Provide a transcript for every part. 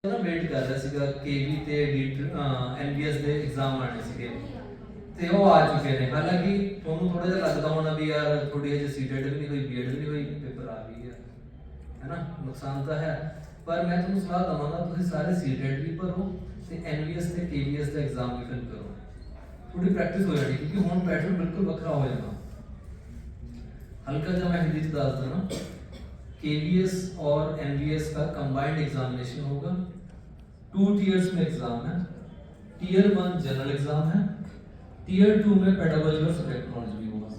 ਨਾ ਵੇਟ ਕਰ ਰਿਹਾ ਸੀਗਾ ਕੇਵੀ ਤੇ ਐਨਵੀਐਸ ਦੇ ਐਗਜ਼ਾਮ ਆਣੇ ਸੀਗੇ ਤੇ ਉਹ ਆ ਚੁੱਕੇ ਨੇ। ਹਾਲਾਂਕਿ ਤੁਹਾਨੂੰ ਥੋੜਾ ਜਿਹਾ ਲੱਗਦਾ ਹੋਣਾ ਵੀ ਯਾਰ ਥੋੜੀ ਜਿਹੀ ਸੀਟੈਟ ਵੀ ਨਹੀਂ ਹੋਈ, ਬੀਐਡ ਵੀ ਨਹੀਂ ਹੋਈ, ਪੇਪਰ ਆ ਵੀ ਗਿਆ ਹੈ ਨਾ, ਨੁਕਸਾਨ ਤਾਂ ਹੈ। ਪਰ ਮੈਂ ਤੁਹਾਨੂੰ ਸਲਾਹ ਦਵਾਂਗਾ ਤੁਸੀਂ ਸਾਰੇ ਸੀਟੈਟ ਵੀ ਭਰੋ ਤੇ ਐਨਵੀਐਸ ਤੇ ਕੇਵੀਐਸ ਦਾ ਐਗਜ਼ਾਮ ਵੀ ਫਿਲ ਕਰੋ। थोड़ी प्रैक्टिस हो जाएगी क्योंकि हम पैटर्न बिल्कुल वखरा हो जाएगा। हल्का जब मैं हिंदी दस देना, केवीएस और एनवीएस का कंबाइंड एग्जामिनेशन होगा। 2 टीयर्स में एग्जाम है। टीयर 1 जनरल एग्जाम है, टीयर 2 में पेडागोजी और सब्जेक्ट नॉलेज भी होगा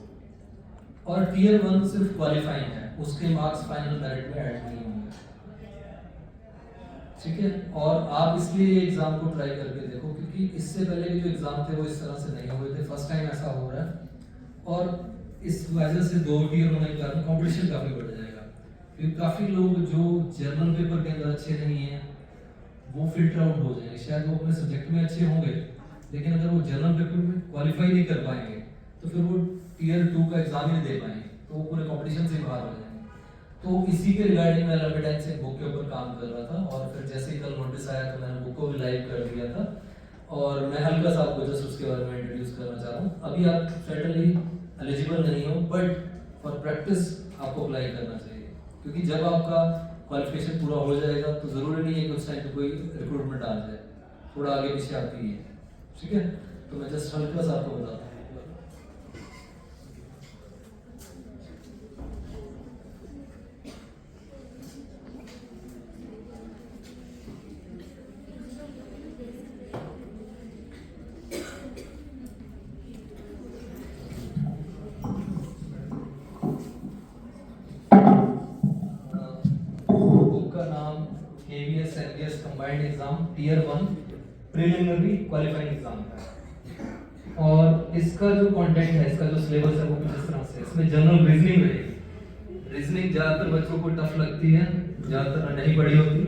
और टीयर 1 सिर्फ क्वालिफाइंग है, उसके मार्क्स फाइनल मेरिट में ऐड नहीं होंगे। ठीक है, और आप इसलिए ये एग्जाम को ट्राई करके देखो क्योंकि इससे पहले के जो एग्जाम थे वो इस तरह से नहीं हुए थे, फर्स्ट टाइम ऐसा हो रहा है और इस वजह से 2 टीयर होने के कारण कंपटीशन काफी बढ़ जाएगा क्योंकि काफी लोग जो जर्नल पेपर के अंदर अच्छे नहीं है वो फिल्टर आउट हो जाएंगे। शायद वो अपने सब्जेक्ट में अच्छे होंगे लेकिन अगर वो जनरल पेपर में क्वालिफाई नहीं कर पाएंगे तो फिर वो टीयर 2 का एग्जाम ही नहीं दे पाएंगे, तो वो पूरे कॉम्पिटिशन से बाहर हो जाएंगे। तो इसी के रिगार्डिंग मैं लंबे टाइम से बुक के ऊपर काम कर रहा था और फिर जैसे ही कल नोटिस आया तो मैंने बुक को भी लाइव कर दिया था और मैं हल्का सा आपको जस्ट उसके बारे में इंट्रोड्यूस करना चाह रहा हूँ। अभी आप सर्टेनली एलिजिबल नहीं हो बट फॉर प्रैक्टिस आपको अप्लाई करना चाहिए क्योंकि जब आपका क्वालिफिकेशन पूरा हो जाएगा तो ज़रूरी नहीं है कि उस टाइम पे कोई रिक्रूटमेंट आ जाए, थोड़ा आगे पीछे आती है। ठीक है, तो मैं जस्ट हल्का सा आपको बताता हूँ। KVS NVS combined exam tier 1 preliminary qualifying exam है और इसका जो कंटेंट है, इसका जो सिलेबस है वो कुछ इस तरह से। इसमें जनरल रीजनिंग रहेगी। रीजनिंग ज्यादातर बच्चों को टफ लगती है, ज्यादातर नहीं पढ़ी होती,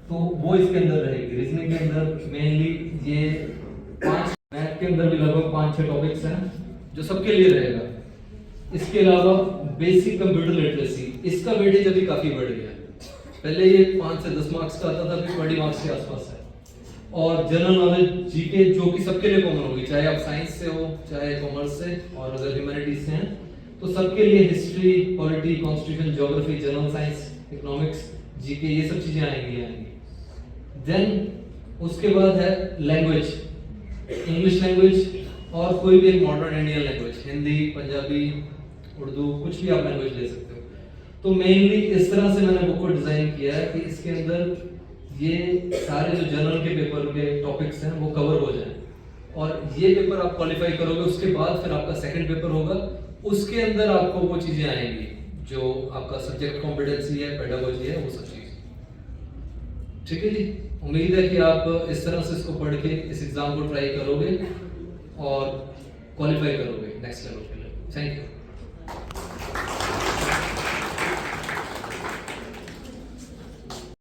तो वो इसके अंदर रहेगी। रीजनिंग के अंदर मेनली ये 5, मैथ के अंदर भी लगभग 5-6 टॉपिक्स हैं जो सबके लिए रहेगा। इसके अलावा बेसिक कंप्यूटर लिटरेसी, इसका वेटेज अभी काफी बढ़ गया है। पहले ये 5 से 10 मार्क्स का आता था, फिर 20 मार्क्स के आसपास है। और जनरल नॉलेज जीके जो कि सबके लिए कॉमन होगी, चाहे आप साइंस से हो चाहे कॉमर्स से, और अगर ह्यूमैनिटीज से हैं तो सबके लिए history, polity, constitution, geography, general science, economics, GK, ये सब चीजें आएंगी। देन उसके बाद है लैंग्वेज, इंग्लिश लैंग्वेज और कोई भी एक modern Indian language, Hindi, Punjabi, Urdu, कुछ भी आप लैंग्वेज ले सकते हो। तो मेनली इस तरह से मैंने बुक को डिजाइन किया है कि इसके अंदर ये सारे जो जनरल के पेपर के टॉपिक्स हैं वो कवर हो जाएं और ये पेपर आप क्वालिफाई करोगे, उसके बाद फिर आपका सेकंड पेपर होगा, उसके अंदर आपको वो चीजें आएंगी जो आपका सब्जेक्ट कॉम्पिटेंसी है, पेडागोजी है, वो सब चीज। ठीक है जी, उम्मीद है कि आप इस तरह से इसको पढ़ के इस एग्जाम को ट्राई करोगे और क्वालिफाई करोगे नेक्स्ट लेवल के लिए। Thank you.